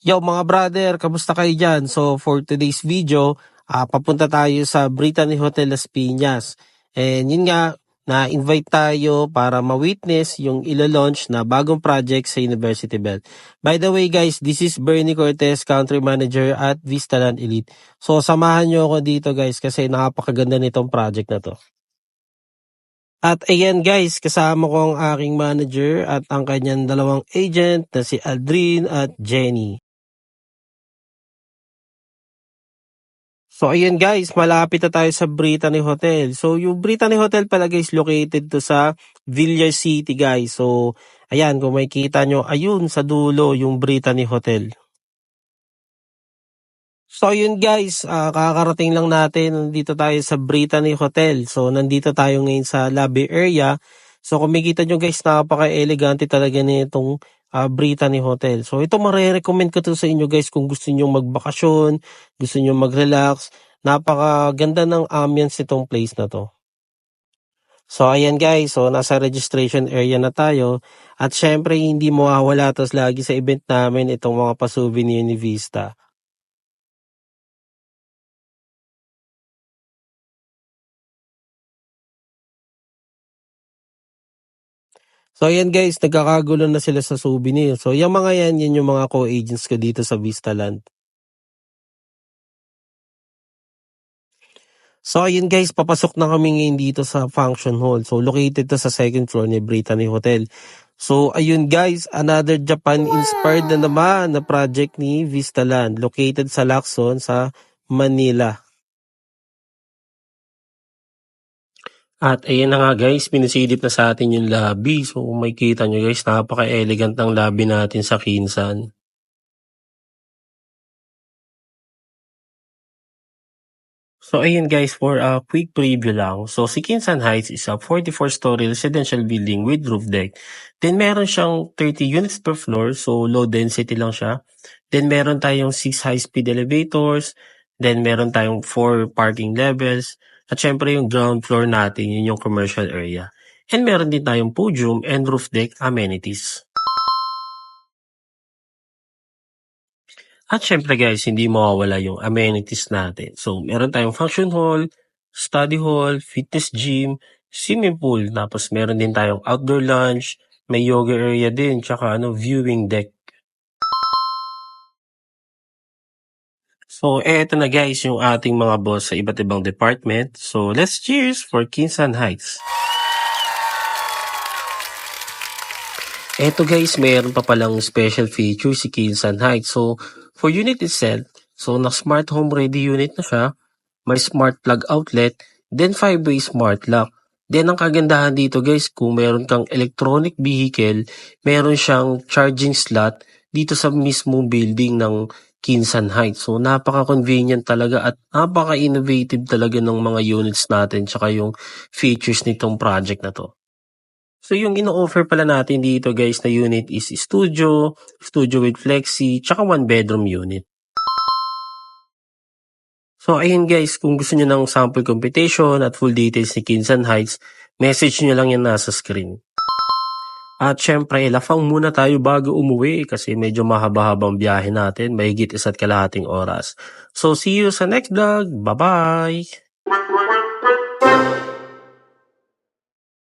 Yo mga brother, kamusta kayo dyan? So for today's video, papunta tayo sa Brittany Hotel Las Piñas. And yun nga, na-invite tayo para ma-witness yung ilo-launch na bagong project sa University Bell. By the way guys, this is Bernie Cortez, Country Manager at Vistaland Elite. So samahan nyo ako dito guys kasi napakaganda nitong project na to. At ayan guys, kasama ko ang aking manager at ang kanyang dalawang agent na si Aldrin at Jenny. So ayan guys, malapit na tayo sa Brittany Hotel. So yung Brittany Hotel pala guys, located to sa Villar City guys. So ayan, kung makikita nyo, ayun sa dulo yung Brittany Hotel. So ayun guys, kakarating lang natin, nandito tayo sa Brittany Hotel. So nandito tayo ngayon sa lobby area. So kung makikita nyo guys, napaka-elegante talaga nitong Brittany Hotel. So ito marirecommend ko to sa inyo guys kung gusto nyo magbakasyon, gusto nyo mag-relax. Napakaganda ng ambience nitong place na to. So ayan guys, so nasa registration area na tayo. At syempre hindi mawawala tos lagi sa event namin itong mga pa-souvenir ni Vista. So ayan guys, nagkakagulo na sila sa souvenir. So yung mga yan yung mga co-agents ko dito sa Vistaland. So ayun guys, papasok na kami ngayon dito sa function hall. So located to sa second floor ni Brittany Hotel. So ayun guys, another Japan-inspired na naman na project ni Vistaland. Located sa Lacson sa Manila. At ayan na nga guys, pinasilip na sa atin yung lobby. So kung makikita nyo guys, napaka-elegant ng lobby natin sa Kinsan. So ayun guys, for a quick preview lang. So si Kinsan Heights is a 44-story residential building with roof deck. Then meron siyang 30 units per floor, so low density lang siya. Then meron tayong 6 high-speed elevators. Then meron tayong 4 parking levels. At syempre yung ground floor natin, yun yung commercial area. And meron din tayong podium and roof deck amenities. At syempre guys, hindi mawawala yung amenities natin. So, meron tayong function hall, study hall, fitness gym, swimming pool, tapos meron din tayong outdoor lounge, may yoga area din, tsaka viewing deck. So, eto na guys yung ating mga boss sa iba't ibang department. So, let's cheers for Kinsan Heights! Eto guys, mayroon pa palang special feature si Kinsan Heights. So, for unit itself, so na-smart home ready unit na siya, may smart plug outlet, then 5-way smart lock. Then ang kagandahan dito guys, kung meron kang electronic vehicle, meron siyang charging slot dito sa mismong building ng Kinsan Heights. So napaka-convenient talaga at napaka-innovative talaga ng mga units natin tsaka yung features nitong project na to. So yung ino-offer pala natin dito guys na unit is studio with flexi, tsaka 1 bedroom unit. So ayun guys, kung gusto niyo ng sample computation at full details ni Kinsan Heights, message niyo lang yan nasa screen. At syempre, lafang muna tayo bago umuwi kasi medyo mahaba-habang biyahe natin, mahigit 1.5 oras. So see you sa next vlog. Bye-bye!